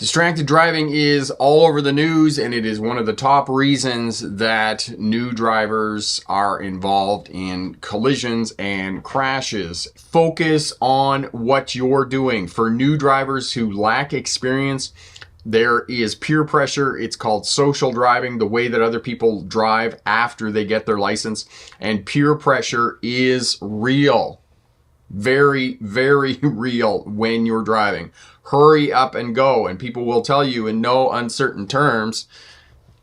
Distracted driving is all over the news, and it is one of the top reasons that new drivers are involved in collisions and crashes. Focus on what you're doing. For new drivers who lack experience, there is peer pressure. It's called social driving, the way that other people drive after they get their license. And peer pressure is real. Very, very real when you're driving. Hurry up and go, and people will tell you in no uncertain terms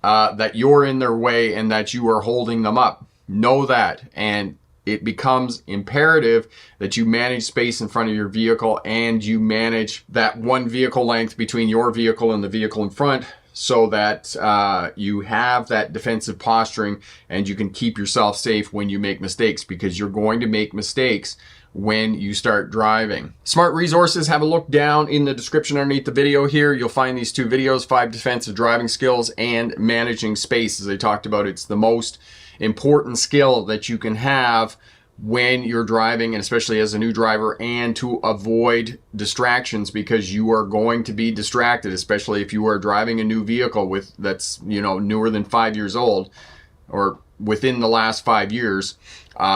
that you're in their way and that you are holding them up. Know that, and it becomes imperative that you manage space in front of your vehicle and you manage that one vehicle length between your vehicle and the vehicle in front, so that you have that defensive posturing and you can keep yourself safe when you make mistakes, because you're going to make mistakes when you start driving. Smart resources, have a look down in the description underneath the video here. You'll find these two videos, 5 defensive driving skills and managing space. As I talked about, it's the most important skill that you can have when you're driving, and especially as a new driver, and to avoid distractions, because you are going to be distracted, especially if you are driving a new vehicle that's newer than 5 years old or within the last 5 years.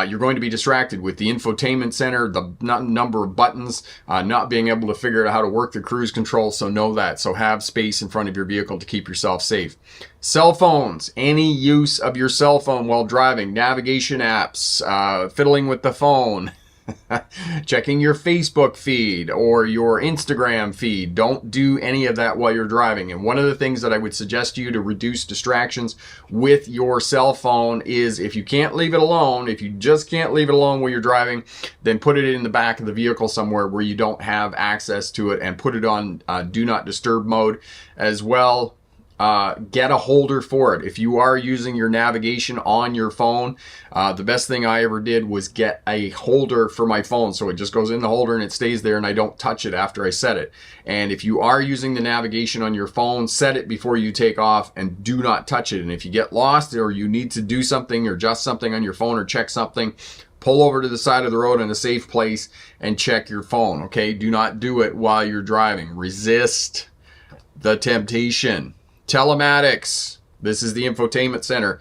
You're going to be distracted with the infotainment center, the number of buttons, not being able to figure out how to work the cruise control. So know that. So have space in front of your vehicle to keep yourself safe. Cell phones, any use of your cell phone while driving, navigation apps, fiddling with the phone, checking your Facebook feed or your Instagram feed. Don't do any of that while you're driving. And one of the things that I would suggest to you to reduce distractions with your cell phone is, if you can't leave it alone, if you just can't leave it alone while you're driving, then put it in the back of the vehicle somewhere where you don't have access to it, and put it on do not disturb mode as well. Get a holder for it. If you are using your navigation on your phone, the best thing I ever did was get a holder for my phone. So it just goes in the holder and it stays there, and I don't touch it after I set it. And if you are using the navigation on your phone, set it before you take off and do not touch it. And if you get lost or you need to do something or adjust something on your phone or check something, pull over to the side of the road in a safe place and check your phone. Okay? Do not do it while you're driving. Resist the temptation. Telematics. This is the infotainment center,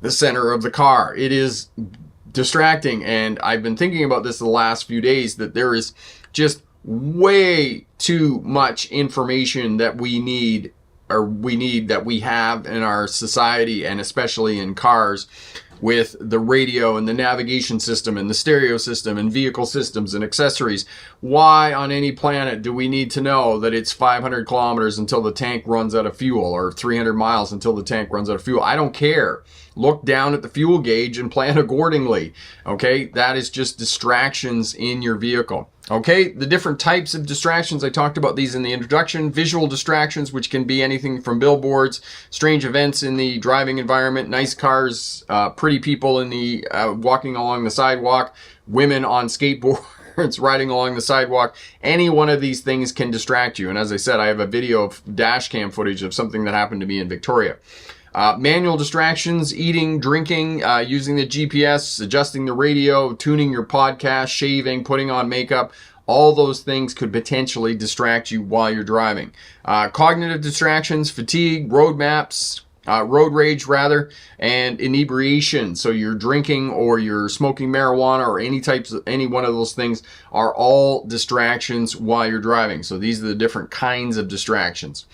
the center of the car. It is distracting, and I've been thinking about this the last few days, that there is just way too much information that we have in our society, and especially in cars, with the radio and the navigation system and the stereo system and vehicle systems and accessories. Why on any planet do we need to know that it's 500 kilometers until the tank runs out of fuel, or 300 miles until the tank runs out of fuel? I don't care. Look down at the fuel gauge and plan accordingly. Okay, that is just distractions in your vehicle. Okay, the different types of distractions, I talked about these in the introduction. Visual distractions, which can be anything from billboards, strange events in the driving environment, nice cars, pretty people in the walking along the sidewalk, women on skateboards riding along the sidewalk. Any one of these things can distract you. And as I said, I have a video of dash cam footage of something that happened to me in Victoria. Manual distractions, eating, drinking, using the GPS, adjusting the radio, tuning your podcast, shaving, putting on makeup. All those things could potentially distract you while you're driving. Cognitive distractions, fatigue, road rage rather, and inebriation. So you're drinking or you're smoking marijuana or any one of those things are all distractions while you're driving. So these are the different kinds of distractions.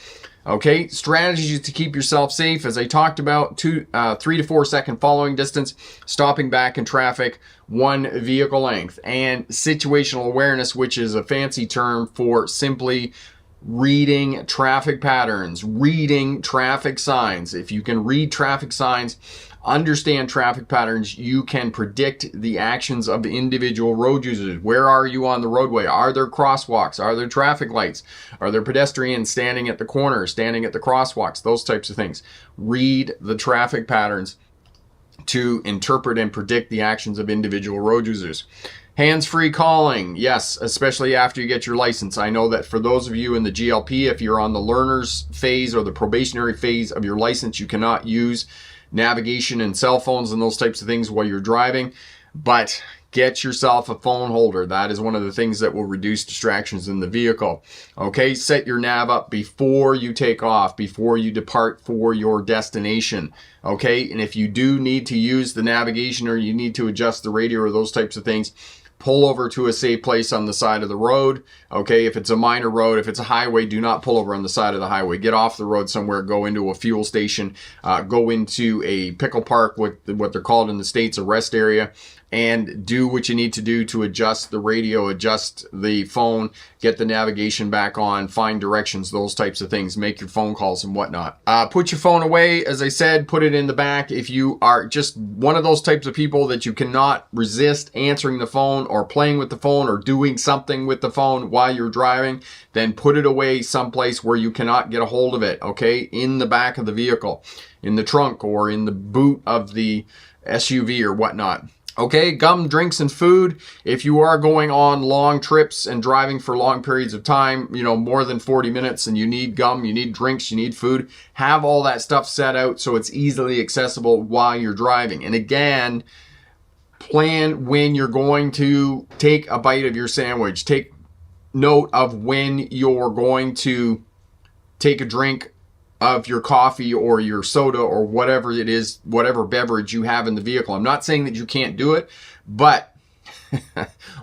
Okay, strategies to keep yourself safe, as I talked about, 3 to 4 second following distance, stopping back in traffic, 1 vehicle length, and situational awareness, which is a fancy term for simply reading traffic patterns, reading traffic signs. If you can read traffic signs, understand traffic patterns, you can predict the actions of individual road users. Where are you on the roadway? Are there crosswalks? Are there traffic lights? Are there pedestrians standing at the corner, standing at the crosswalks? Those types of things. Read the traffic patterns to interpret and predict the actions of individual road users. Hands-free calling, yes, especially after you get your license. I know that for those of you in the GLP, if you're on the learner's phase or the probationary phase of your license, you cannot use navigation and cell phones and those types of things while you're driving. But Get yourself a phone holder. That is one of the things that will reduce distractions in the vehicle. Okay, set your nav up before you take off, before you depart for your destination. Okay, and if you do need to use the navigation or you need to adjust the radio or those types of things, pull over to a safe place on the side of the road. Okay, if it's a minor road, if it's a highway, do not pull over on the side of the highway. Get off the road somewhere, go into a fuel station, go into a pickle park, what they're called in the States, a rest area, and do what you need to do to adjust the radio, adjust the phone, get the navigation back on, find directions, those types of things, make your phone calls and whatnot. Put your phone away, as I said, put it in the back. If you are just one of those types of people that you cannot resist answering the phone or playing with the phone or doing something with the phone while you're driving, then put it away someplace where you cannot get a hold of it, okay? In the back of the vehicle, in the trunk or in the boot of the SUV or whatnot. Okay, gum, drinks, and food. If you are going on long trips and driving for long periods of time, more than 40 minutes, and you need gum, you need drinks, you need food, have all that stuff set out so it's easily accessible while you're driving. And again, plan when you're going to take a bite of your sandwich. Take note of when you're going to take a drink of your coffee or your soda or whatever it is, whatever beverage you have in the vehicle. I'm not saying that you can't do it, but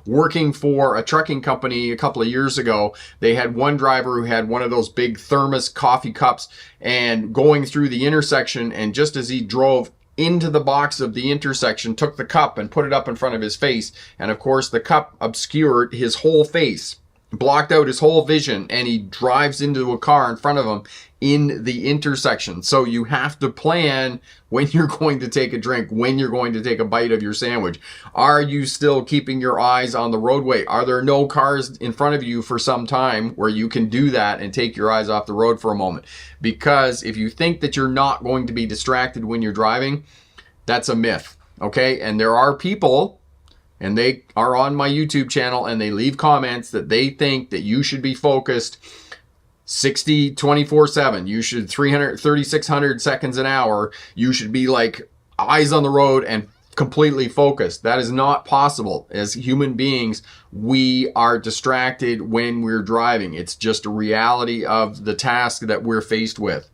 working for a trucking company a couple of years ago, they had one driver who had one of those big thermos coffee cups and going through the intersection, and just as he drove into the box of the intersection, took the cup and put it up in front of his face. And of course, the cup obscured his whole face, blocked out his whole vision, and he drives into a car in front of him in the intersection. So you have to plan when you're going to take a drink, when you're going to take a bite of your sandwich. Are you still keeping your eyes on the roadway? Are there no cars in front of you for some time where you can do that and take your eyes off the road for a moment? Because if you think that you're not going to be distracted when you're driving, that's a myth, okay? And there are people, and they are on my YouTube channel, and they leave comments that they think that you should be focused 24/7. You should 3,600 seconds an hour. You should be like eyes on the road and completely focused. That is not possible. As human beings, we are distracted when we're driving. It's just a reality of the task that we're faced with.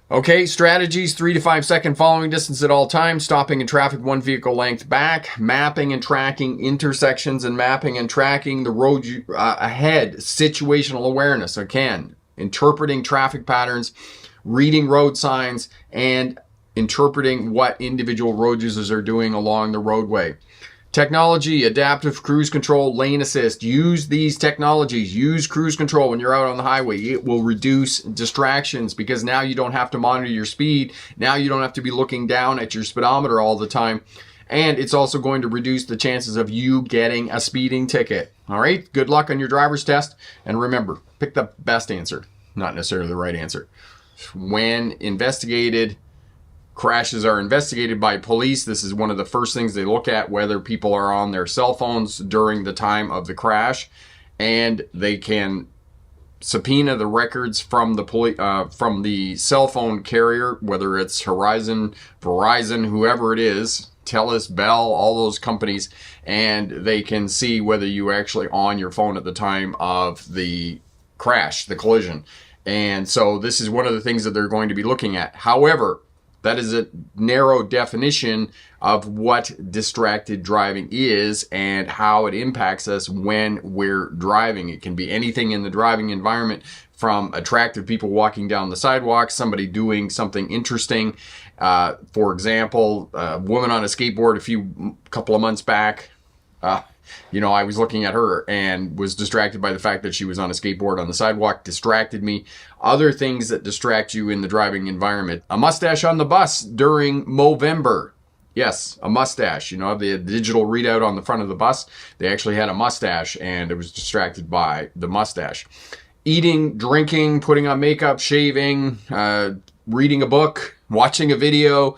Okay, strategies: 3 to 5 second following distance at all times, stopping in traffic 1 vehicle length back, mapping and tracking intersections, and mapping and tracking the road ahead, situational awareness, again, interpreting traffic patterns, reading road signs, and interpreting what individual road users are doing along the roadway. Technology, adaptive cruise control, lane assist. Use these technologies. Use cruise control when you're out on the highway. It will reduce distractions because now you don't have to monitor your speed. Now you don't have to be looking down at your speedometer all the time. And it's also going to reduce the chances of you getting a speeding ticket. All right, good luck on your driver's test. And remember, pick the best answer, not necessarily the right answer. When crashes are investigated by police, this is one of the first things they look at, whether people are on their cell phones during the time of the crash, and they can subpoena the records from the cell phone carrier, whether it's Horizon, Verizon, whoever it is, Telus, Bell, all those companies, and they can see whether you were actually on your phone at the time of the crash, the collision. And so this is one of the things that they're going to be looking at. However, that is a narrow definition of what distracted driving is and how it impacts us when we're driving. It can be anything in the driving environment, from attractive people walking down the sidewalk, somebody doing something interesting. For example, a woman on a skateboard couple of months back, I was looking at her and was distracted by the fact that she was on a skateboard on the sidewalk, distracted me. Other things that distract you in the driving environment. A mustache on the bus during Movember. Yes, a mustache. The digital readout on the front of the bus, they actually had a mustache, and it was distracted by the mustache. Eating, drinking, putting on makeup, shaving, reading a book, watching a video,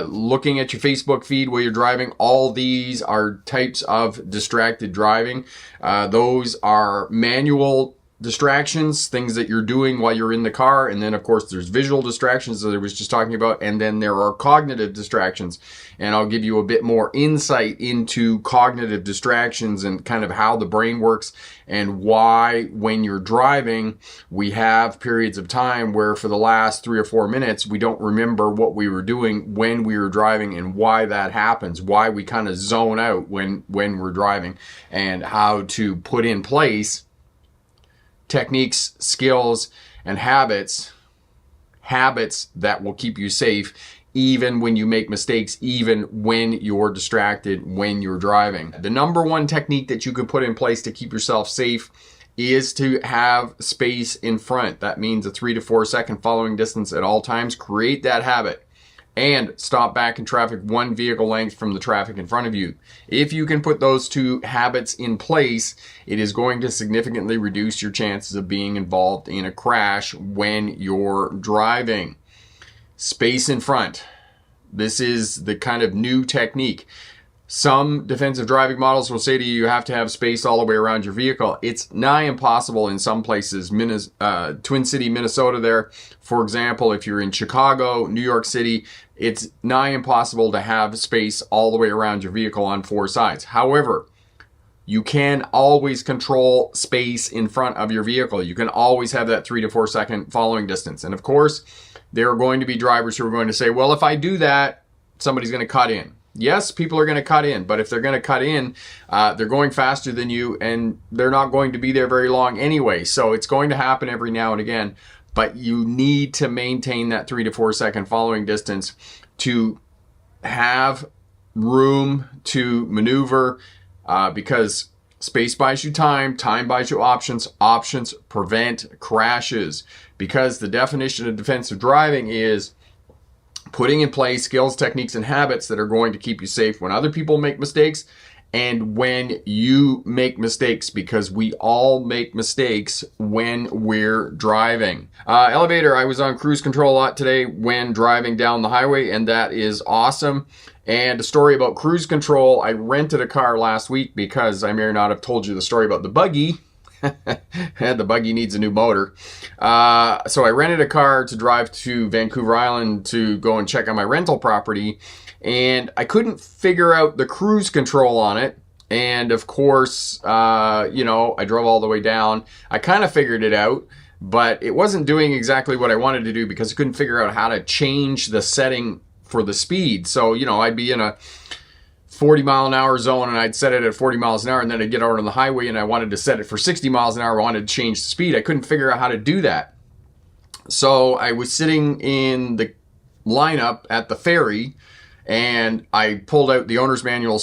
looking at your Facebook feed while you're driving. All these are types of distracted driving. Those are manual distractions, things that you're doing while you're in the car. And then, of course, there's visual distractions that I was just talking about. And then there are cognitive distractions. And I'll give you a bit more insight into cognitive distractions and kind of how the brain works and why, when you're driving, we have periods of time where for the last 3 or 4 minutes, we don't remember what we were doing when we were driving and why that happens, why we kind of zone out when we're driving, and how to put in place techniques, skills, and habits that will keep you safe even when you make mistakes, even when you're distracted, when you're driving. The number one technique that you can put in place to keep yourself safe is to have space in front. That means a 3 to 4 second following distance at all times. Create that habit. And stop back in traffic 1 vehicle length from the traffic in front of you. If you can put those 2 habits in place, it is going to significantly reduce your chances of being involved in a crash when you're driving. Space in front. This is the kind of new technique. Some defensive driving models will say to you, you have to have space all the way around your vehicle. It's nigh impossible in some places. Twin City, Minnesota there, for example, if you're in Chicago, New York City, it's nigh impossible to have space all the way around your vehicle on 4 sides. However, you can always control space in front of your vehicle. You can always have that 3 to 4 second following distance. And of course, there are going to be drivers who are going to say, well, if I do that, somebody's going to cut in. Yes, people are going to cut in, but if they're going to cut in, they're going faster than you, and they're not going to be there very long anyway. So it's going to happen every now and again, but you need to maintain that 3 to 4 second following distance to have room to maneuver, because space buys you time, time buys you options, options prevent crashes, because the definition of defensive driving is putting in place skills, techniques, and habits that are going to keep you safe when other people make mistakes and when you make mistakes, because we all make mistakes when we're driving. Elevator, I was on cruise control a lot today when driving down the highway, and that is awesome. And a story about cruise control, I rented a car last week because I may or not have told you the story about the buggy. The buggy needs a new motor. So I rented a car to drive to Vancouver Island to go and check on my rental property, and I couldn't figure out the cruise control on it. And of course, I drove all the way down. I kind of figured it out, but it wasn't doing exactly what I wanted to do because I couldn't figure out how to change the setting for the speed. So, I'd be in a 40 mile an hour zone and I'd set it at 40 miles an hour, and then I'd get out on the highway and I wanted to set it for 60 miles an hour. I wanted to change the speed. I couldn't figure out how to do that. So I was sitting in the lineup at the ferry and I pulled out the owner's manual.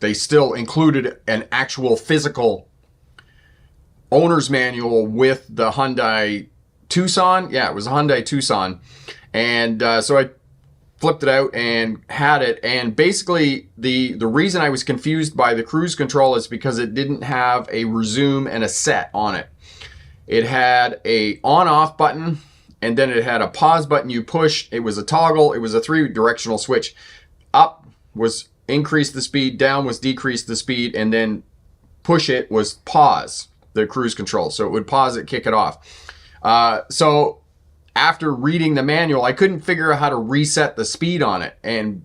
They still included an actual physical owner's manual with the Hyundai Tucson. Yeah, it was a Hyundai Tucson. And so I flipped it out and had it. And basically the reason I was confused by the cruise control is because it didn't have a resume and a set on it. It had a on-off button, and then it had a pause button you push. It was a toggle. It was a 3-directional switch. Up was increase the speed, down was decrease the speed, and then push it was pause the cruise control. So it would pause it, kick it off. So after reading the manual, I couldn't figure out how to reset the speed on it. And,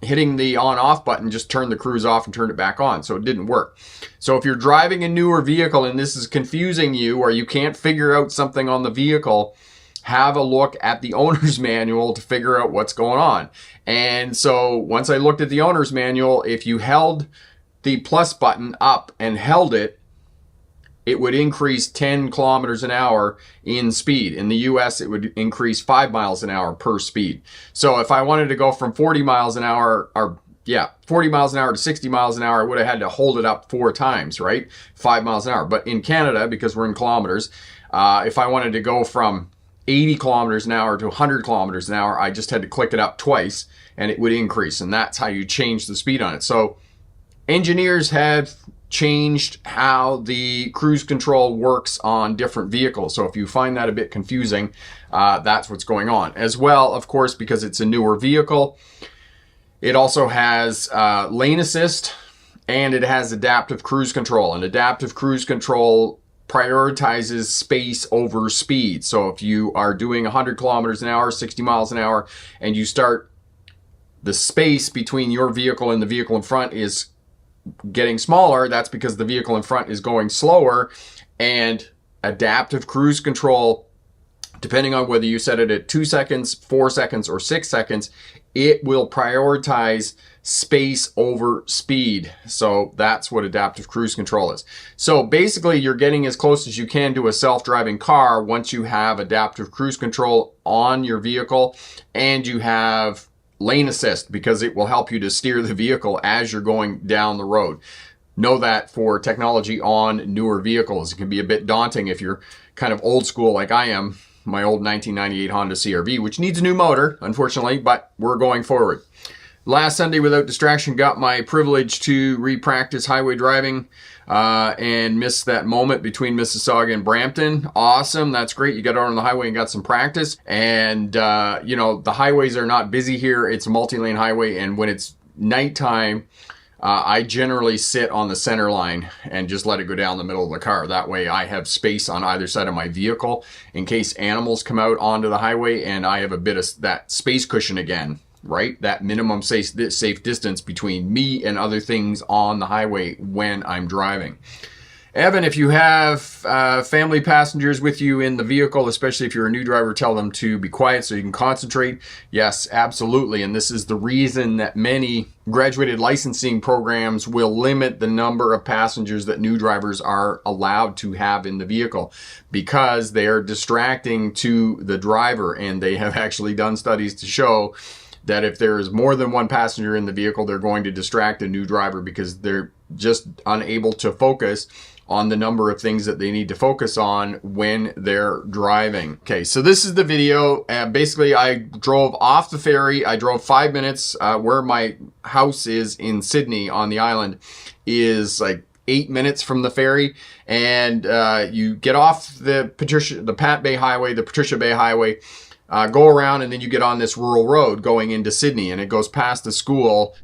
hitting the on-off button just turned the cruise off and turned it back on. So it didn't work. So if you're driving a newer vehicle and this is confusing you, or you can't figure out something on the vehicle, have a look at the owner's manual to figure out what's going on. And so once I looked at the owner's manual, if you held the plus button up and held it, it would increase 10 kilometers an hour in speed. In the US, it would increase 5 miles an hour per speed. So if I wanted to go from 40 miles an hour, 40 miles an hour to 60 miles an hour, I would have had to hold it up 4 times, right? 5 miles an hour. But in Canada, because we're in kilometers, if I wanted to go from 80 kilometers an hour to 100 kilometers an hour, I just had to click it up twice and it would increase. And that's how you change the speed on it. So engineers have changed how the cruise control works on different vehicles. So if you find that a bit confusing, that's what's going on. As well, of course, because it's a newer vehicle, it also has lane assist. and it has adaptive cruise control. And adaptive cruise control prioritizes space over speed. So if you are doing 100 kilometers an hour, 60 miles an hour, and you start, the space between your vehicle and the vehicle in front is getting smaller, that's because the vehicle in front is going slower. And adaptive cruise control, depending on whether you set it at 2 seconds, 4 seconds, or 6 seconds, it will prioritize space over speed. So that's what adaptive cruise control is. So basically, you're getting as close as you can to a self-driving car once you have adaptive cruise control on your vehicle, and you have lane assist, because it will help you to steer the vehicle as you're going down the road. Know that for technology on newer vehicles, it can be a bit daunting if you're kind of old school like I am. My old 1998 Honda CR-V, which needs a new motor, unfortunately, but we're going forward. Last Sunday, without distraction, got my privilege to re-practice highway driving and missed that moment between Mississauga and Brampton. Awesome, that's great. You got out on the highway and got some practice. And, you know, the highways are not busy here. It's a multi-lane highway, and when it's nighttime, I generally sit on the center line and just let it go down the middle of the car. That way I have space on either side of my vehicle in case animals come out onto the highway, and I have a bit of that space cushion again, right? That minimum safe distance between me and other things on the highway when I'm driving. Evan, if you have family passengers with you in the vehicle, especially if you're a new driver, tell them to be quiet so you can concentrate. Yes, absolutely. And this is the reason that many graduated licensing programs will limit the number of passengers that new drivers are allowed to have in the vehicle, because they are distracting to the driver. And they have actually done studies to show that if there is more than one passenger in the vehicle, they're going to distract a new driver because they're just unable to focus on the number of things that they need to focus on when they're driving. Okay, so this is the video. Basically, I drove off the ferry. I drove 5 minutes. Where my house is in Sydney on the island is like 8 minutes from the ferry. And you get off the Pat Bay Highway, the Patricia Bay Highway, go around, and then you get on this rural road going into Sydney, and it goes past the school.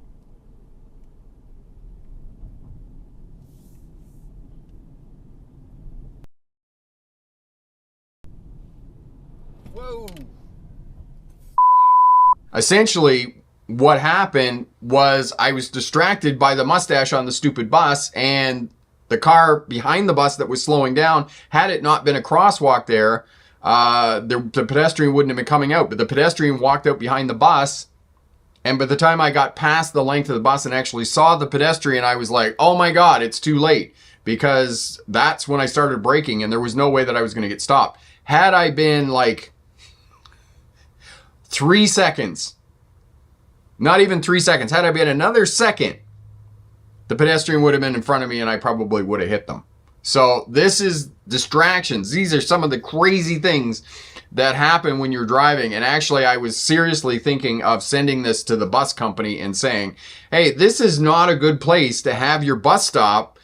Whoa. Essentially, what happened was I was distracted by the mustache on the stupid bus, and the car behind the bus that was slowing down, had it not been a crosswalk there, the pedestrian wouldn't have been coming out. But the pedestrian walked out behind the bus, and by the time I got past the length of the bus and actually saw the pedestrian, I was like, oh my God, it's too late. Because that's when I started braking, and there was no way that I was going to get stopped. Had I been like 3 seconds, not even 3 seconds, had I been another second, the pedestrian would have been in front of me and I probably would have hit them. So this is distractions. These are some of the crazy things that happen when you're driving. And actually, I was seriously thinking of sending this to the bus company and saying, hey, this is not a good place to have your bus stop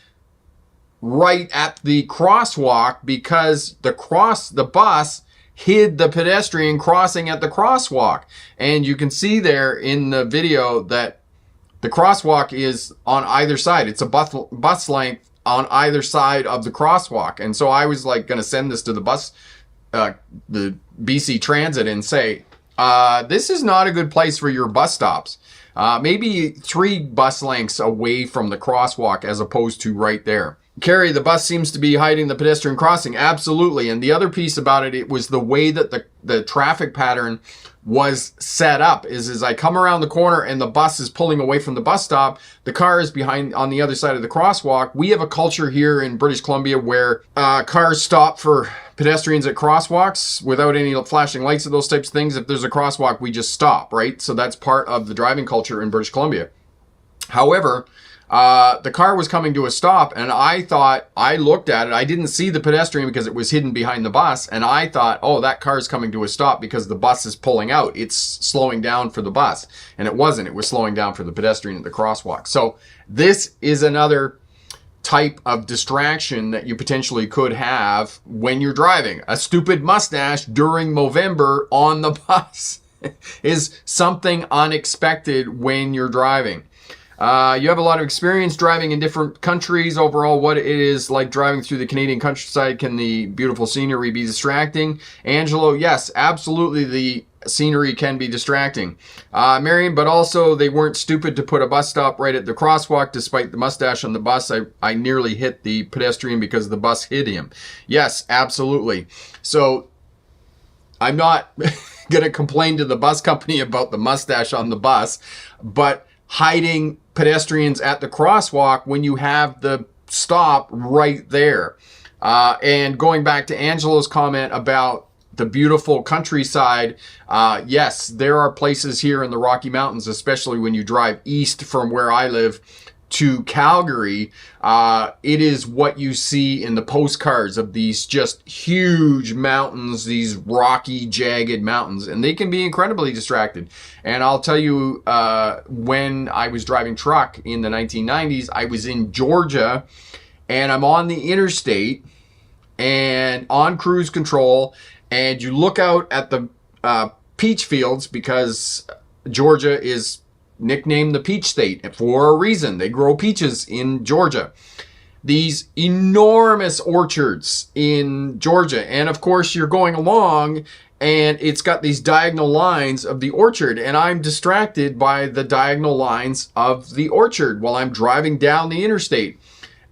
right at the crosswalk, because the bus hid the pedestrian crossing at the crosswalk. And you can see there in the video that the crosswalk is on either side. It's a bus length on either side of the crosswalk. And so I was like going to send this to the BC Transit and say, this is not a good place for your bus stops. Maybe 3 bus lengths away from the crosswalk as opposed to right there. Carrie, the bus seems to be hiding the pedestrian crossing. Absolutely. And the other piece about it, it was the way that the traffic pattern was set up is I come around the corner and the bus is pulling away from the bus stop. The car is behind on the other side of the crosswalk. We have a culture here in British Columbia where cars stop for pedestrians at crosswalks without any flashing lights or those types of things. If there's a crosswalk, we just stop, right? So that's part of the driving culture in British Columbia. However, the car was coming to a stop, and I looked at it. I didn't see the pedestrian because it was hidden behind the bus. And I thought, oh, that car is coming to a stop because the bus is pulling out. It's slowing down for the bus. And it wasn't. It was slowing down for the pedestrian at the crosswalk. So this is another type of distraction that you potentially could have when you're driving. A stupid mustache during Movember on the bus is something unexpected when you're driving. You have a lot of experience driving in different countries. Overall, what it is like driving through the Canadian countryside, can the beautiful scenery be distracting? Angelo, yes, absolutely the scenery can be distracting. Marion, but also they weren't stupid to put a bus stop right at the crosswalk despite the mustache on the bus. I nearly hit the pedestrian because the bus hit him. Yes, absolutely. So I'm not going to complain to the bus company about the mustache on the bus, but hiding pedestrians at the crosswalk when you have the stop right there. And going back to Angelo's comment about the beautiful countryside, yes, there are places here in the Rocky Mountains, especially when you drive east from where I live to Calgary. It is what you see in the postcards of these just huge mountains, these rocky, jagged mountains, and they can be incredibly distracted. And I'll tell you, when I was driving truck in the 1990s, I was in Georgia, and I'm on the interstate and on cruise control, and you look out at the peach fields, because Georgia is nicknamed the peach state for a reason. They grow peaches in Georgia. These enormous orchards in Georgia. And of course, you're going along and it's got these diagonal lines of the orchard, and I'm distracted by the diagonal lines of the orchard while I'm driving down the interstate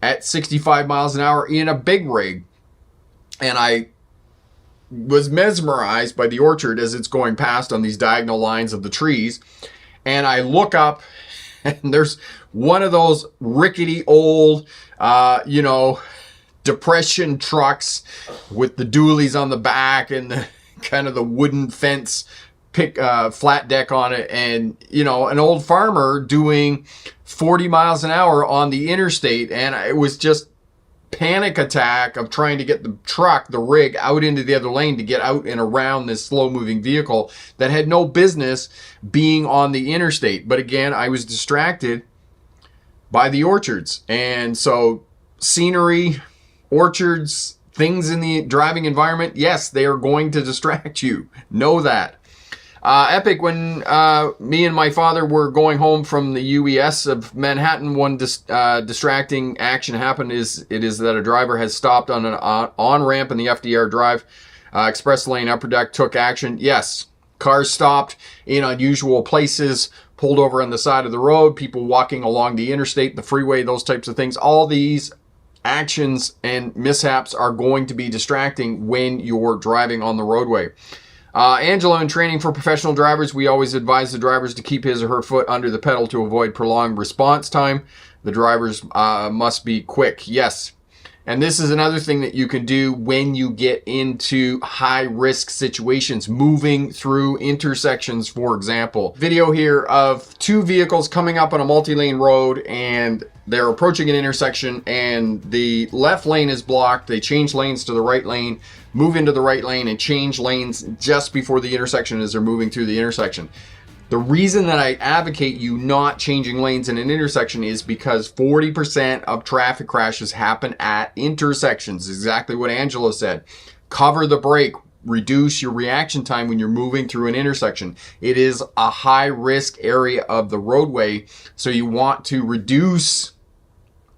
at 65 miles an hour in a big rig. And I was mesmerized by the orchard as it's going past on these diagonal lines of the trees. And I look up, and there's one of those rickety old, depression trucks with the dualies on the back and the kind of the wooden fence flat deck on it. And, an old farmer doing 40 miles an hour on the interstate. And it was just panic attack of trying to get the truck, the rig, out into the other lane to get out and around this slow moving vehicle that had no business being on the interstate. But again, I was distracted by the orchards. And so scenery, orchards, things in the driving environment, yes, they are going to distract you. Know that. Epic, when me and my father were going home from the UES of Manhattan, one distracting action happened. It is that a driver has stopped on an on-ramp in the FDR Drive express lane upper deck, took action. Yes, cars stopped in unusual places, pulled over on the side of the road, people walking along the interstate, the freeway, those types of things. All these actions and mishaps are going to be distracting when you're driving on the roadway. Angelo, in training for professional drivers, we always advise the drivers to keep his or her foot under the pedal to avoid prolonged response time. The drivers must be quick. Yes. And this is another thing that you can do when you get into high-risk situations, moving through intersections, for example. Video here of two vehicles coming up on a multi-lane road, and they're approaching an intersection, and the left lane is blocked. They change lanes to the right lane, move into the right lane, and change lanes just before the intersection as they're moving through the intersection. The reason that I advocate you not changing lanes in an intersection is because 40% of traffic crashes happen at intersections. Exactly what Angelo said. Cover the brake. Reduce your reaction time when you're moving through an intersection. It is a high risk area of the roadway, so you want to reduce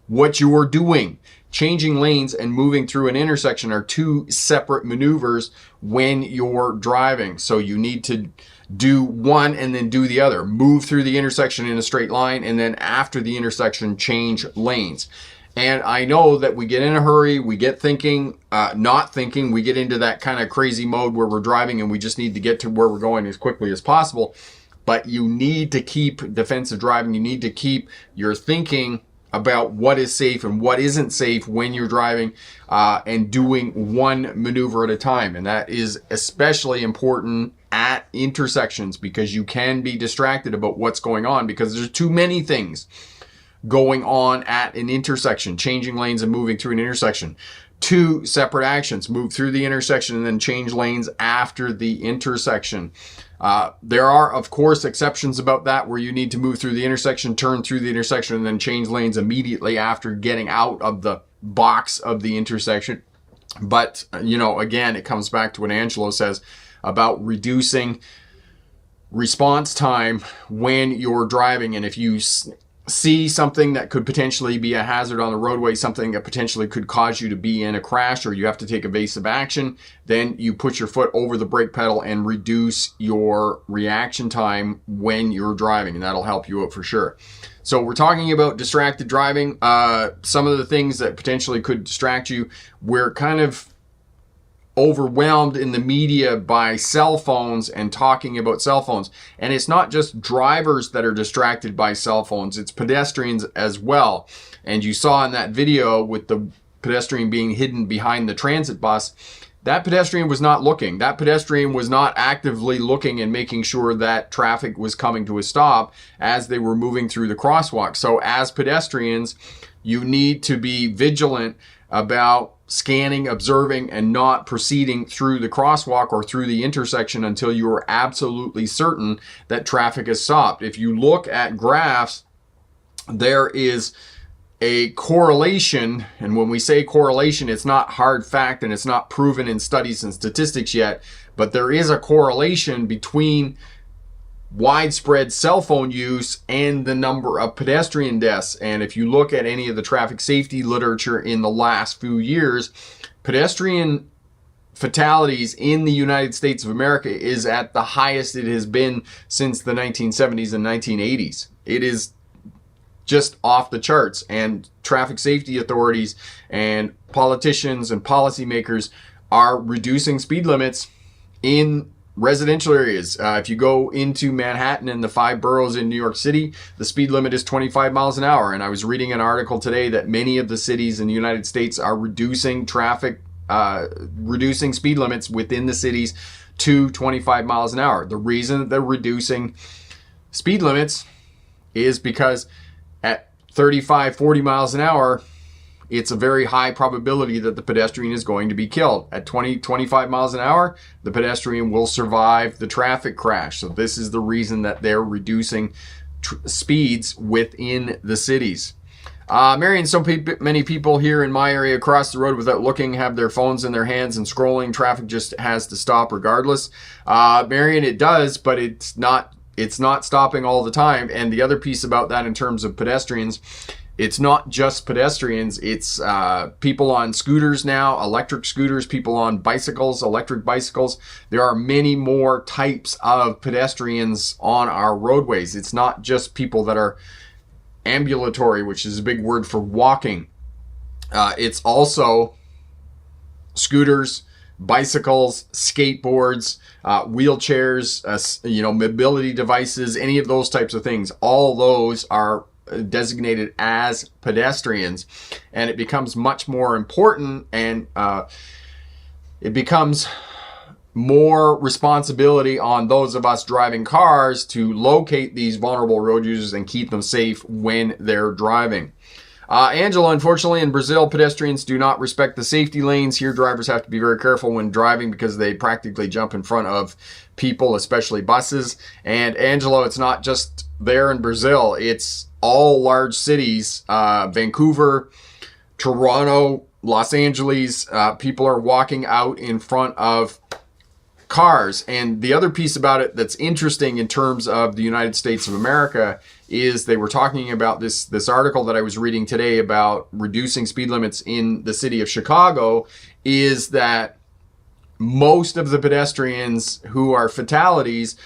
what you are doing. Changing lanes and moving through an intersection are two separate maneuvers when you're driving. So you need to do one and then do the other. Move through the intersection in a straight line, and then after the intersection, change lanes. And I know that we get in a hurry, we get thinking, not thinking, we get into that kind of crazy mode where we're driving and we just need to get to where we're going as quickly as possible. But you need to keep defensive driving. You need to keep your thinking about what is safe and what isn't safe when you're driving, and doing one maneuver at a time. And that is especially important at intersections, because you can be distracted about what's going on because there's too many things going on at an intersection. Changing lanes and moving through an intersection. Two separate actions. Move through the intersection and then change lanes after the intersection. There are, of course, exceptions about that where you need to move through the intersection, turn through the intersection, and then change lanes immediately after getting out of the box of the intersection. But, again, it comes back to what Angelo says about reducing response time when you're driving. And if you see something that could potentially be a hazard on the roadway, something that potentially could cause you to be in a crash, or you have to take evasive action, then you put your foot over the brake pedal and reduce your reaction time when you're driving, and that'll help you out for sure. So we're talking about distracted driving. Some of the things that potentially could distract you, we're kind of overwhelmed in the media by cell phones and talking about cell phones. And it's not just drivers that are distracted by cell phones, it's pedestrians as well. And you saw in that video with the pedestrian being hidden behind the transit bus, that pedestrian was not looking. That pedestrian was not actively looking and making sure that traffic was coming to a stop as they were moving through the crosswalk. So as pedestrians, you need to be vigilant about scanning, observing, and not proceeding through the crosswalk or through the intersection until you are absolutely certain that traffic is stopped. If you look at graphs, there is a correlation, and when we say correlation, it's not hard fact and it's not proven in studies and statistics yet, but there is a correlation between widespread cell phone use and the number of pedestrian deaths. And if you look at any of the traffic safety literature in the last few years, pedestrian fatalities in the United States of America is at the highest it has been since the 1970s and 1980s. It is just off the charts, and traffic safety authorities and politicians and policymakers are reducing speed limits in residential areas. If you go into Manhattan and the 5 boroughs in New York City, the speed limit is 25 miles an hour. And I was reading an article today that many of the cities in the United States are reducing speed limits within the cities to 25 miles an hour. The reason that they're reducing speed limits is because at 35, 40 miles an hour, it's a very high probability that the pedestrian is going to be killed. At 20, 25 miles an hour, the pedestrian will survive the traffic crash. So this is the reason that they're reducing speeds within the cities. Marion, so many people here in my area across the road without looking have their phones in their hands and scrolling. Traffic just has to stop regardless. Marion, it does, but it's not stopping all the time. And the other piece about that in terms of pedestrians, it's not just pedestrians, it's people on scooters now, electric scooters, people on bicycles, electric bicycles. There are many more types of pedestrians on our roadways. It's not just people that are ambulatory, which is a big word for walking. It's also scooters, bicycles, skateboards, wheelchairs, mobility devices, any of those types of things. All those are designated as pedestrians, and it becomes much more important, and it becomes more responsibility on those of us driving cars to locate these vulnerable road users and keep them safe when they're driving. Angela, unfortunately in Brazil, pedestrians do not respect the safety lanes. Here, drivers have to be very careful when driving because they practically jump in front of people, especially buses. And Angela, it's not just there in Brazil, it's all large cities, Vancouver, Toronto, Los Angeles. People are walking out in front of cars. And the other piece about it that's interesting in terms of the United States of America is they were talking about this article that I was reading today about reducing speed limits in the city of Chicago, is that most of the pedestrians who are fatalities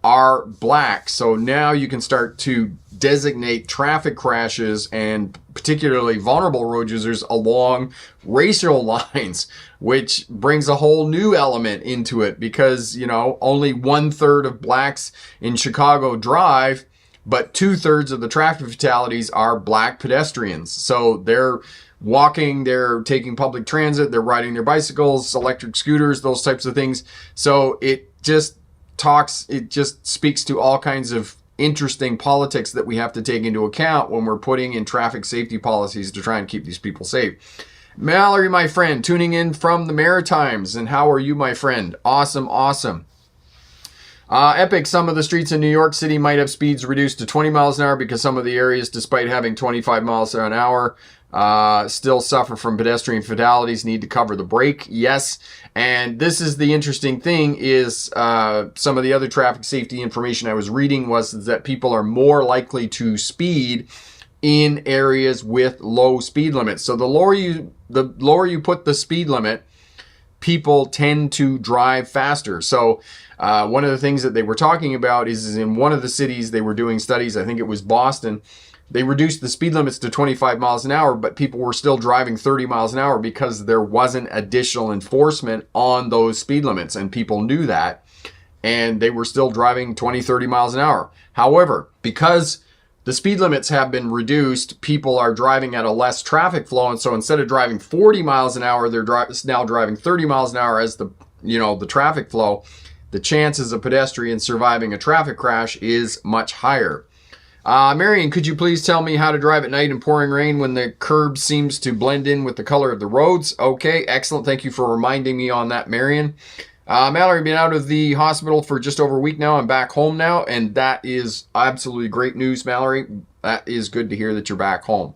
are black. So now you can start to designate traffic crashes and particularly vulnerable road users along racial lines, which brings a whole new element into it because, only 1/3 of blacks in Chicago drive, but 2/3 of the traffic fatalities are black pedestrians. So they're walking, they're taking public transit, they're riding their bicycles, electric scooters, those types of things. So it just speaks to all kinds of interesting politics that we have to take into account when we're putting in traffic safety policies to try and keep these people safe. Mallory, my friend, tuning in from the Maritimes. And how are you, my friend? Awesome. Epic, some of the streets in New York City might have speeds reduced to 20 miles an hour because some of the areas, despite having 25 miles an hour, still suffer from pedestrian fatalities, need to cover the brake. Yes. And this is the interesting thing is some of the other traffic safety information I was reading was that people are more likely to speed in areas with low speed limits. So the lower you put the speed limit, people tend to drive faster. So one of the things that they were talking about is in one of the cities they were doing studies, I think it was Boston, they reduced the speed limits to 25 miles an hour, but people were still driving 30 miles an hour because there wasn't additional enforcement on those speed limits, and people knew that, and they were still driving 20, 30 miles an hour. However, because the speed limits have been reduced, people are driving at a less traffic flow, and so instead of driving 40 miles an hour, they're now driving 30 miles an hour as the traffic flow. The chances of pedestrians surviving a traffic crash is much higher. Marion, could you please tell me how to drive at night in pouring rain when the curb seems to blend in with the color of the roads? Okay, excellent. Thank you for reminding me on that, Marion. Mallory, been out of the hospital for just over a week now. I'm back home now, and that is absolutely great news, Mallory. That is good to hear that you're back home.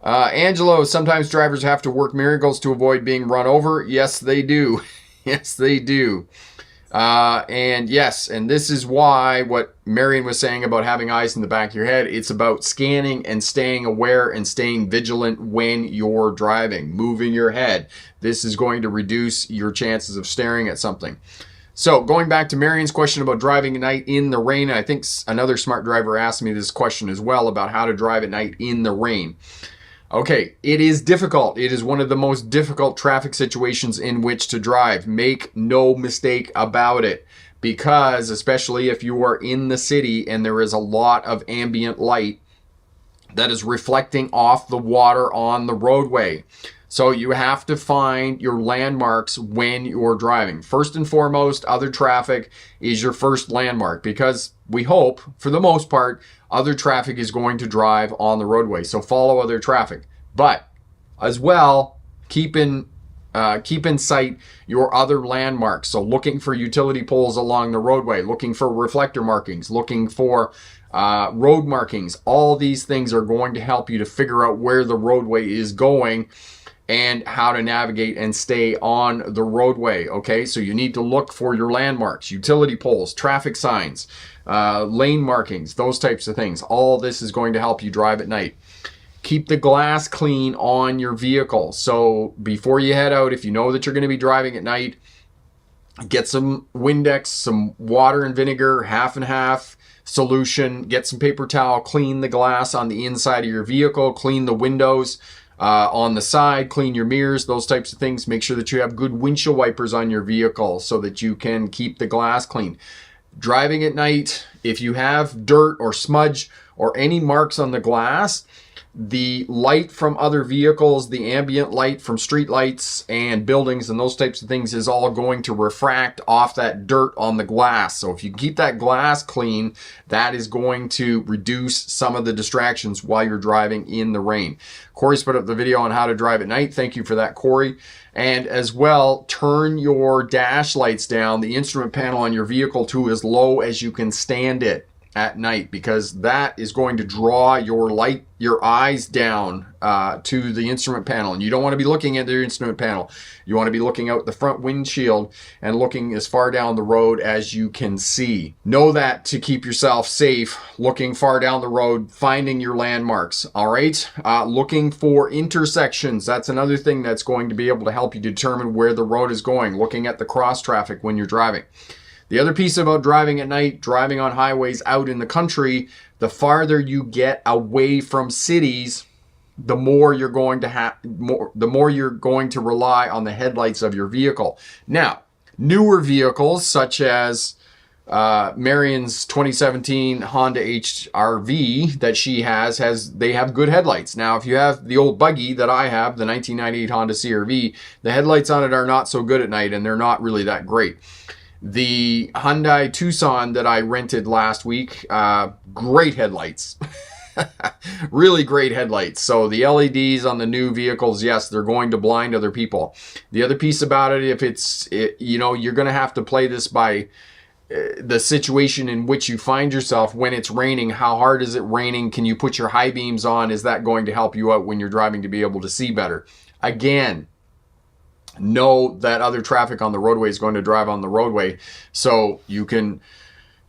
Angelo, sometimes drivers have to work miracles to avoid being run over. Yes, they do. Yes, they do. And yes, and this is why what Marion was saying about having eyes in the back of your head, it's about scanning and staying aware and staying vigilant when you're driving, moving your head. This is going to reduce your chances of staring at something. So going back to Marion's question about driving at night in the rain, I think another smart driver asked me this question as well about how to drive at night in the rain. Okay, it is difficult. It is one of the most difficult traffic situations in which to drive. Make no mistake about it, because especially if you are in the city and there is a lot of ambient light that is reflecting off the water on the roadway. So you have to find your landmarks when you're driving. First and foremost, other traffic is your first landmark, because we hope, for the most part, other traffic is going to drive on the roadway. So follow other traffic. But as well, keep in sight your other landmarks. So looking for utility poles along the roadway, looking for reflector markings, looking for road markings. All these things are going to help you to figure out where the roadway is going and how to navigate and stay on the roadway. Okay, so you need to look for your landmarks, utility poles, traffic signs, lane markings, those types of things. All this is going to help you drive at night. Keep the glass clean on your vehicle. So before you head out, if you know that you're going to be driving at night, get some Windex, some water and vinegar, half and half solution, get some paper towel, clean the glass on the inside of your vehicle, clean the windows on the side, clean your mirrors, those types of things. Make sure that you have good windshield wipers on your vehicle so that you can keep the glass clean. Driving at night, if you have dirt or smudge or any marks on the glass, the light from other vehicles, the ambient light from street lights and buildings and those types of things is all going to refract off that dirt on the glass. So if you keep that glass clean, that is going to reduce some of the distractions while you're driving in the rain. Corey's put up the video on how to drive at night. Thank you for that, Corey. And as well, turn your dash lights down, the instrument panel on your vehicle, to as low as you can stand it at night, because that is going to draw your eyes down to the instrument panel, and you don't want to be looking at the instrument panel. You want to be looking out the front windshield and looking as far down the road as you can see. Know that to keep yourself safe, looking far down the road, finding your landmarks. All right, looking for intersections. That's another thing that's going to be able to help you determine where the road is going. Looking at the cross traffic when you're driving. The other piece about driving at night, driving on highways out in the country, the farther you get away from cities, the more you're going to rely on the headlights of your vehicle. Now, newer vehicles such as Marion's 2017 Honda HR-V that she they have good headlights. Now, if you have the old buggy that I have, the 1998 Honda CR-V, the headlights on it are not so good at night, and they're not really that great. The Hyundai Tucson that I rented last week, great headlights. Really great headlights. So the LEDs on the new vehicles, yes, they're going to blind other people. The other piece about it, you're going to have to play this by the situation in which you find yourself. When it's raining, how hard is it raining? Can you put your high beams on? Is that going to help you out when you're driving to be able to see better? Again, know that other traffic on the roadway is going to drive on the roadway, so you can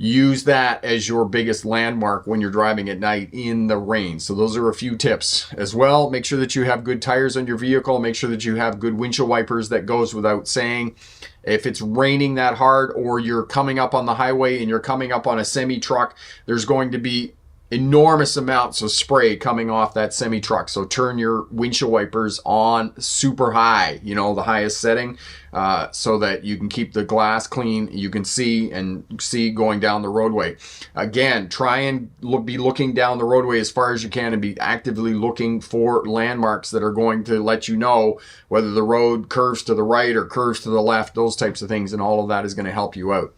use that as your biggest landmark when you're driving at night in the rain. So those are a few tips as well. Make sure that you have good tires on your vehicle. Make sure that you have good windshield wipers. That goes without saying. If it's raining that hard, or you're coming up on the highway and you're coming up on a semi truck, there's going to be enormous amounts of spray coming off that semi truck. So turn your windshield wipers on super high, the highest setting, so that you can keep the glass clean. You can see going down the roadway. Again, try and be looking down the roadway as far as you can, and be actively looking for landmarks that are going to let you know whether the road curves to the right or curves to the left, those types of things, and all of that is going to help you out.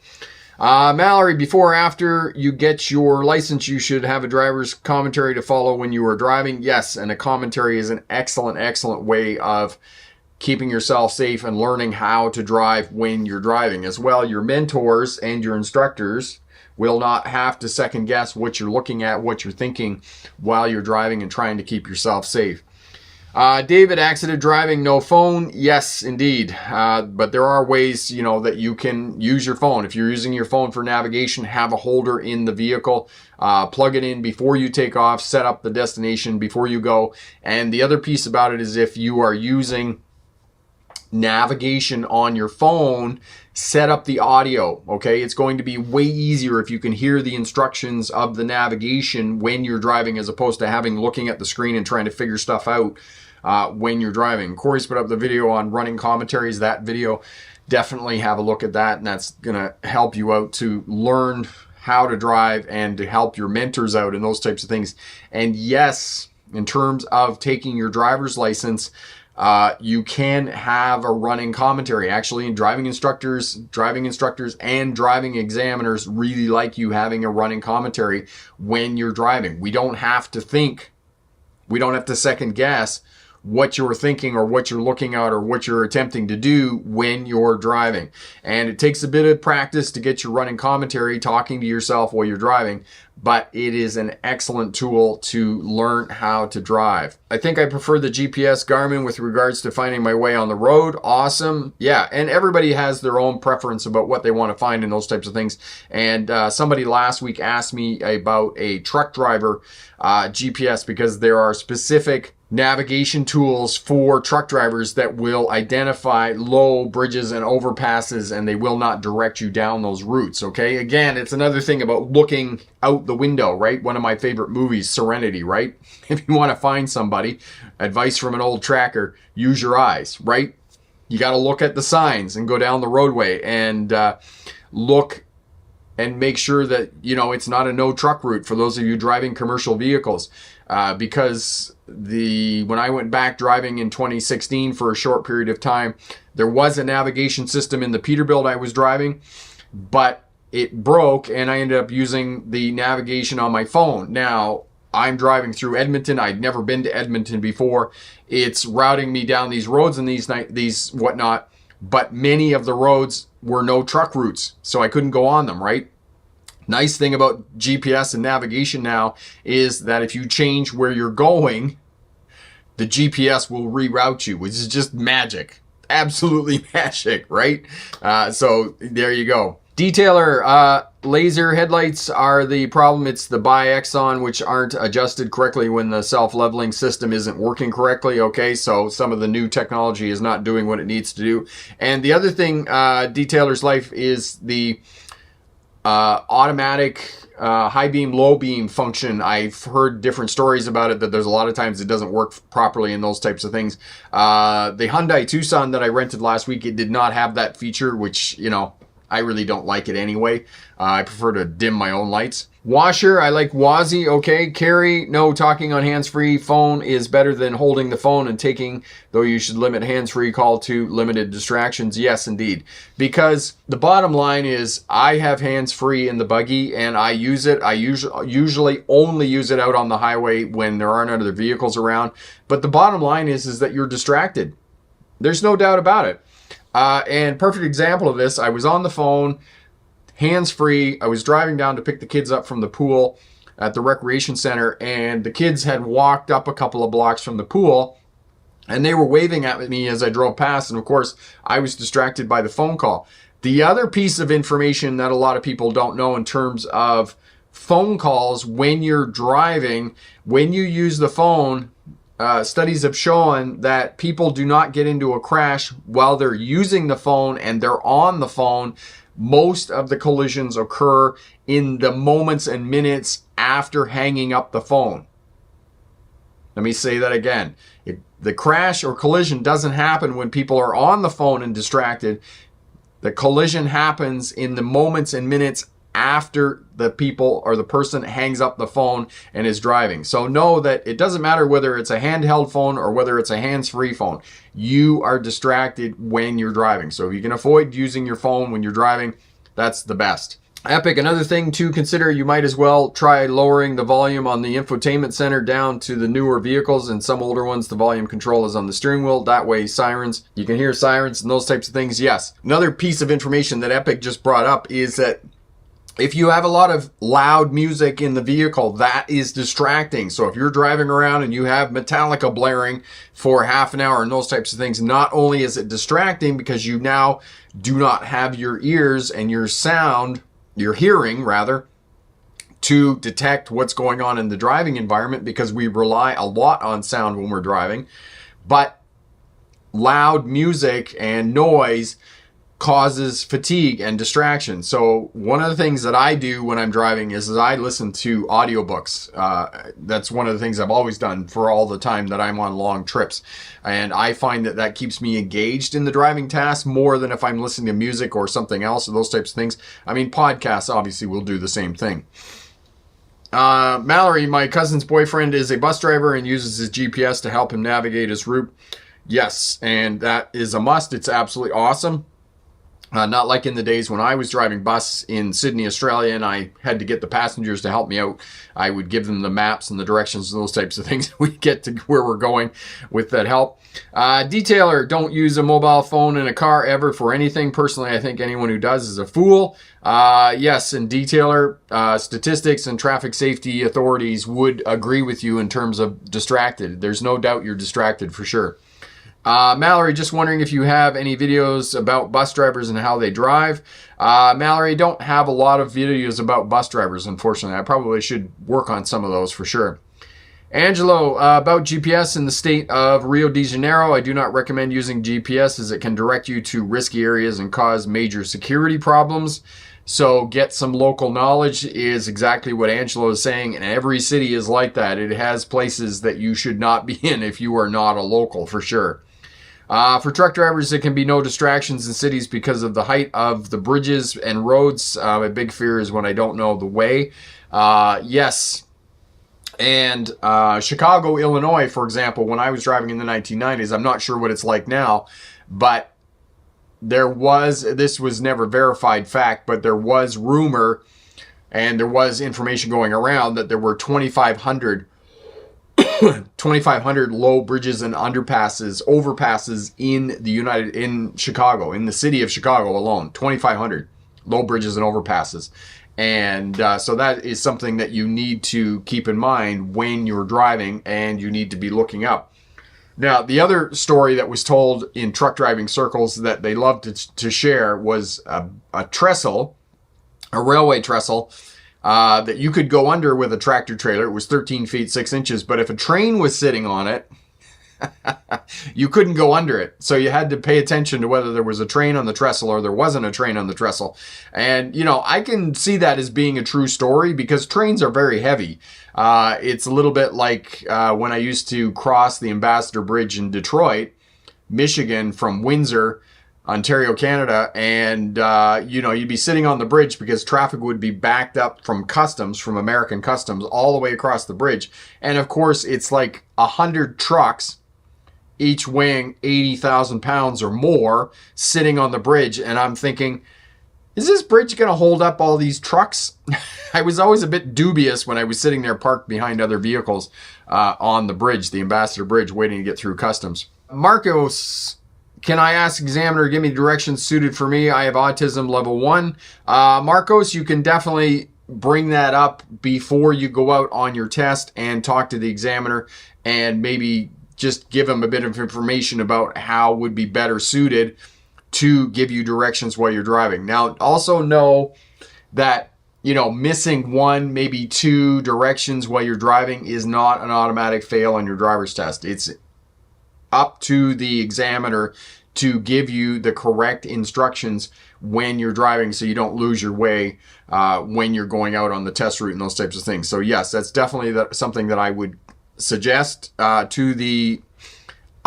Mallory, before or after you get your license, you should have a driver's commentary to follow when you are driving. Yes, and a commentary is an excellent way of keeping yourself safe and learning how to drive when you're driving. As well, your mentors and your instructors will not have to second guess what you're looking at, what you're thinking while you're driving, and trying to keep yourself safe. David, accident driving, no phone? Yes, indeed. But there are ways, that you can use your phone. If you're using your phone for navigation, have a holder in the vehicle. Plug it in before you take off. Set up the destination before you go. And the other piece about it is, if you are using navigation on your phone, set up the audio. Okay, it's going to be way easier if you can hear the instructions of the navigation when you're driving, as opposed to looking at the screen and trying to figure stuff out when you're driving. Corey's put up the video on running commentaries. That video, definitely have a look at that, and that's gonna help you out to learn how to drive and to help your mentors out and those types of things. And yes, in terms of taking your driver's license, you can have a running commentary. Actually, driving instructors and driving examiners really like you having a running commentary when you're driving. We don't have to second guess what you're thinking or what you're looking at or what you're attempting to do when you're driving. And it takes a bit of practice to get your running commentary, talking to yourself while you're driving, but it is an excellent tool to learn how to drive. I think I prefer the GPS Garmin with regards to finding my way on the road. Awesome. Yeah, and everybody has their own preference about what they want to find in those types of things. And somebody last week asked me about a truck driver GPS, because there are specific navigation tools for truck drivers that will identify low bridges and overpasses, and they will not direct you down those routes. Okay, again, it's another thing about looking out the window, right? One of my favorite movies, Serenity, right? If you want to find somebody, advice from an old tracker, use your eyes, right? You got to look at the signs and go down the roadway and look and make sure that, it's not a no truck route for those of you driving commercial vehicles. Because when I went back driving in 2016 for a short period of time, there was a navigation system in the Peterbilt I was driving, but it broke and I ended up using the navigation on my phone. Now, I'm driving through Edmonton. I'd never been to Edmonton before. It's routing me down these roads and these whatnot, but many of the roads were no truck routes, so I couldn't go on them, right? Nice thing about GPS and navigation now is that if you change where you're going, the GPS will reroute you, which is just magic. Absolutely magic, right? So there you go. Detailer, laser headlights are the problem. It's the bi-Exxon, which aren't adjusted correctly when the self-leveling system isn't working correctly. Okay, so some of the new technology is not doing what it needs to do. And the other thing, detailer's life, is the automatic high beam, low beam function. I've heard different stories about it, that there's a lot of times it doesn't work properly and those types of things. The Hyundai Tucson that I rented last week, it did not have that feature, which, I really don't like it anyway. I prefer to dim my own lights. Washer, I like Wazi. Okay. Carry, no, talking on hands-free phone is better than holding the phone and taking, though you should limit hands-free call to limited distractions. Yes, indeed. Because the bottom line is, I have hands-free in the buggy and I use it. I usually only use it out on the highway when there aren't other vehicles around. But the bottom line is that you're distracted. There's no doubt about it. And perfect example of this, I was on the phone, hands-free. I was driving down to pick the kids up from the pool at the recreation center, and the kids had walked up a couple of blocks from the pool, and they were waving at me as I drove past. And of course, I was distracted by the phone call. The other piece of information that a lot of people don't know in terms of phone calls when you're driving, when you use the phone, studies have shown that people do not get into a crash while they're using the phone and they're on the phone. Most of the collisions occur in the moments and minutes after hanging up the phone. Let me say that again. The crash or collision doesn't happen when people are on the phone and distracted. The collision happens in the moments and minutes after the people or the person hangs up the phone and is driving. So know that it doesn't matter whether it's a handheld phone or whether it's a hands-free phone. You are distracted when you're driving. So if you can avoid using your phone when you're driving, that's the best. Epic, another thing to consider, you might as well try lowering the volume on the infotainment center down to the newer vehicles. And some older ones, the volume control is on the steering wheel. That way, sirens, you can hear sirens and those types of things. Yes. Another piece of information that Epic just brought up is that if you have a lot of loud music in the vehicle, that is distracting. So if you're driving around and you have Metallica blaring for half an hour and those types of things, not only is it distracting because you now do not have your ears and your sound, your hearing rather, to detect what's going on in the driving environment, because we rely a lot on sound when we're driving, but loud music and noise causes fatigue and distraction. So one of the things that I do when I'm driving is I listen to audiobooks. That's one of the things I've always done for all the time that I'm on long trips. And I find that that keeps me engaged in the driving task more than if I'm listening to music or something else or those types of things. I mean, podcasts obviously will do the same thing. Mallory, my cousin's boyfriend is a bus driver and uses his GPS to help him navigate his route. Yes, and that is a must. It's absolutely awesome. Not like in the days when I was driving bus in Sydney, Australia, and I had to get the passengers to help me out. I would give them the maps and the directions and those types of things. We get to where we're going with that help. Detailer, don't use a mobile phone in a car ever for anything. Personally, I think anyone who does is a fool. Yes, and detailer, statistics and traffic safety authorities would agree with you in terms of distracted. There's no doubt you're distracted for sure. Mallory, just wondering if you have any videos about bus drivers and how they drive. Mallory, don't have a lot of videos about bus drivers, unfortunately. I probably should work on some of those for sure. Angelo, about GPS in the state of Rio de Janeiro, I do not recommend using GPS as it can direct you to risky areas and cause major security problems. So get some local knowledge is exactly what Angelo is saying, and every city is like that. It has places that you should not be in if you are not a local, for sure. For truck drivers, there can be no distractions in cities because of the height of the bridges and roads. My big fear is when I don't know the way. Yes. And Chicago, Illinois, for example, when I was driving in the 1990s, I'm not sure what it's like now, but this was never verified fact, but there was rumor and there was information going around that there were 2,500 low bridges and overpasses in Chicago, in the city of Chicago alone. 2,500 low bridges and overpasses. And so that is something that you need to keep in mind when you're driving, and you need to be looking up. Now, the other story that was told in truck driving circles that they loved to share was a railway trestle, that you could go under with a tractor trailer. It was 13 feet 6 inches, but if a train was sitting on it, you couldn't go under it. So you had to pay attention to whether there was a train on the trestle or there wasn't a train on the trestle. And, I can see that as being a true story because trains are very heavy. It's a little bit like when I used to cross the Ambassador Bridge in Detroit, Michigan from Windsor, Ontario, Canada, and you'd be sitting on the bridge because traffic would be backed up from American customs all the way across the bridge. And of course, it's like 100 trucks, each weighing 80,000 pounds or more, sitting on the bridge. And I'm thinking, is this bridge going to hold up all these trucks? I was always a bit dubious when I was sitting there parked behind other vehicles on the bridge, the Ambassador Bridge, waiting to get through customs. Marcos, can I ask examiner to give me directions suited for me? I have autism level 1. Marcos, you can definitely bring that up before you go out on your test and talk to the examiner and maybe just give them a bit of information about how would be better suited to give you directions while you're driving. Now, also know that, missing one, maybe two directions while you're driving is not an automatic fail on your driver's test. It's up to the examiner to give you the correct instructions when you're driving so you don't lose your way when you're going out on the test route and those types of things. So yes, that's definitely something that I would suggest to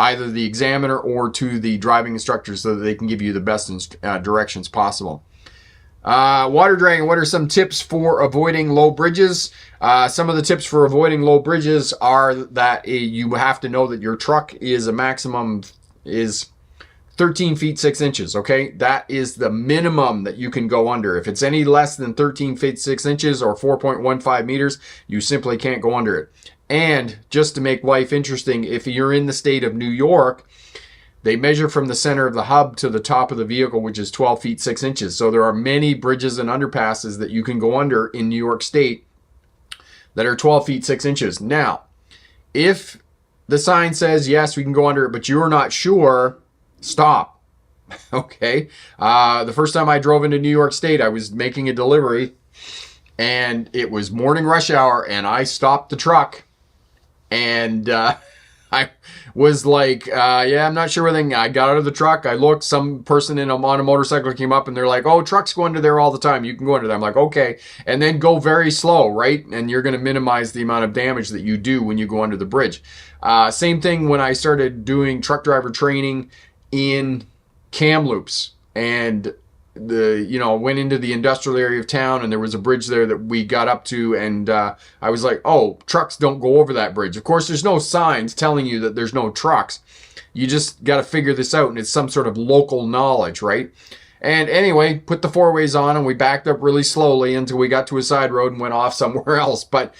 either the examiner or to the driving instructor so that they can give you the best directions possible. Water dragging, what are some tips for avoiding low bridges? Some of the tips for avoiding low bridges are that you have to know that your truck is a maximum is 13 feet 6 inches, okay? That is the minimum that you can go under. If it's any less than 13 feet 6 inches or 4.15 meters, you simply can't go under it. And just to make life interesting, if you're in the state of New York, they measure from the center of the hub to the top of the vehicle, which is 12 feet 6 inches. So there are many bridges and underpasses that you can go under in New York State that are 12 feet 6 inches. Now, if the sign says, yes, we can go under it, but you're not sure, stop. Okay. The first time I drove into New York State, I was making a delivery and it was morning rush hour and I stopped the truck and I was like, yeah, I'm not sure everything. I got out of the truck. I looked, some person on a motorcycle came up and they're like, oh, trucks go under there all the time. You can go under there. I'm like, okay. And then go very slow, right? And you're going to minimize the amount of damage that you do when you go under the bridge. Same thing when I started doing truck driver training in Kamloops and went into the industrial area of town and there was a bridge there that we got up to and I was like, oh, trucks don't go over that bridge. Of course, there's no signs telling you that there's no trucks. You just got to figure this out and it's some sort of local knowledge, right? And anyway, put the four ways on and we backed up really slowly until we got to a side road and went off somewhere else. But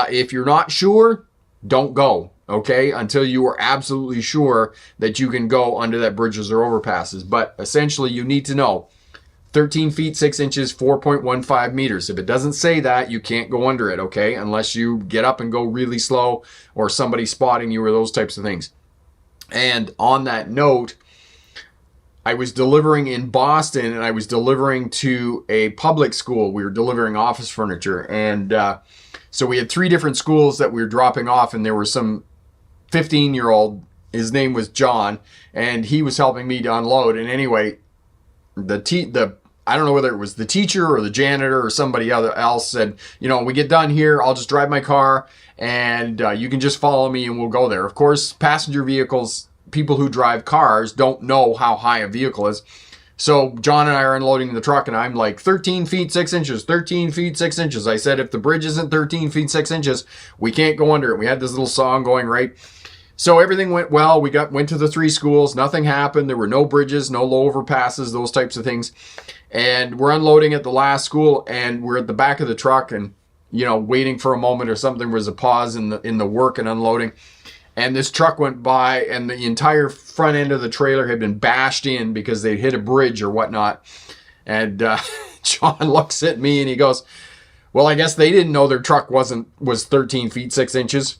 if you're not sure, don't go. Okay, until you are absolutely sure that you can go under that bridges or overpasses. But essentially, you need to know 13 feet 6 inches, 4.15 meters. If it doesn't say that, you can't go under it, okay? Unless you get up and go really slow or somebody spotting you or those types of things. And on that note, I was delivering in Boston and I was delivering to a public school. We were delivering office furniture. And so we had 3 different schools that we were dropping off and there were some 15-year-old, his name was John, and he was helping me to unload. And anyway, I don't know whether it was the teacher or the janitor or somebody else said, we get done here, I'll just drive my car and you can just follow me and we'll go there. Of course, passenger vehicles, people who drive cars don't know how high a vehicle is. So John and I are unloading the truck and I'm like 13 feet 6 inches, 13 feet 6 inches. I said, if the bridge isn't 13 feet 6 inches, we can't go under it. We had this little song going, right? So everything went well. We went to the 3 schools. Nothing happened. There were no bridges, no low overpasses, those types of things. And we're unloading at the last school and we're at the back of the truck and, waiting for a moment or something. There was a pause in the work and unloading. And this truck went by and the entire front end of the trailer had been bashed in because they hit a bridge or whatnot. And John looks at me and he goes, well, I guess they didn't know their truck was 13 feet 6 inches.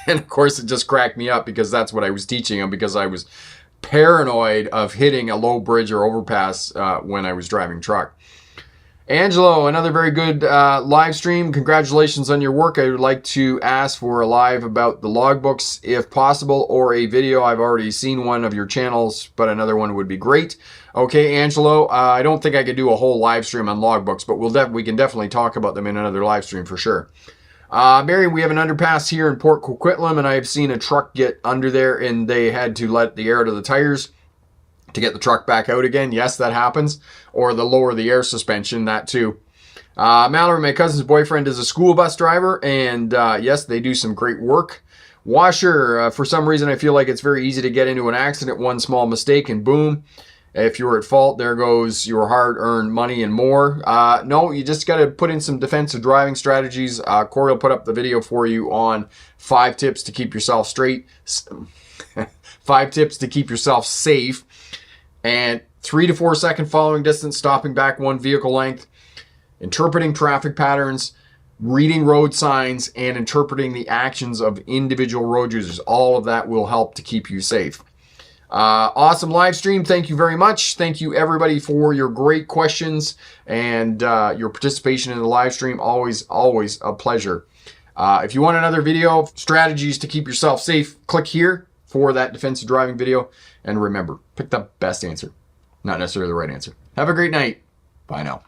And of course, it just cracked me up because that's what I was teaching them because I was paranoid of hitting a low bridge or overpass when I was driving truck. Angelo, another very good live stream. Congratulations on your work. I would like to ask for a live about the logbooks if possible or a video. I've already seen one of your channels, but another one would be great. Okay, Angelo, I don't think I could do a whole live stream on logbooks, but we can definitely talk about them in another live stream for sure. Mary, we have an underpass here in Port Coquitlam, and I've seen a truck get under there, and they had to let the air out of the tires to get the truck back out again. Yes, that happens. Or the lower the air suspension, that too. Mallory, my cousin's boyfriend is a school bus driver, and yes, they do some great work. Washer, for some reason, I feel like it's very easy to get into an accident. One small mistake, and boom. If you're at fault, there goes your hard-earned money and more. No, you just got to put in some defensive driving strategies. Corey will put up the video for you on 5 tips to keep yourself straight. 5 tips to keep yourself safe. And 3 to 4 second following distance, stopping back 1 vehicle length, interpreting traffic patterns, reading road signs, and interpreting the actions of individual road users. All of that will help to keep you safe. Awesome live stream. Thank you very much. Thank you everybody for your great questions and your participation in the live stream. Always a pleasure. If you want another video, strategies to keep yourself safe, click here for that defensive driving video. And remember, pick the best answer, not necessarily the right answer. Have a great night. Bye now.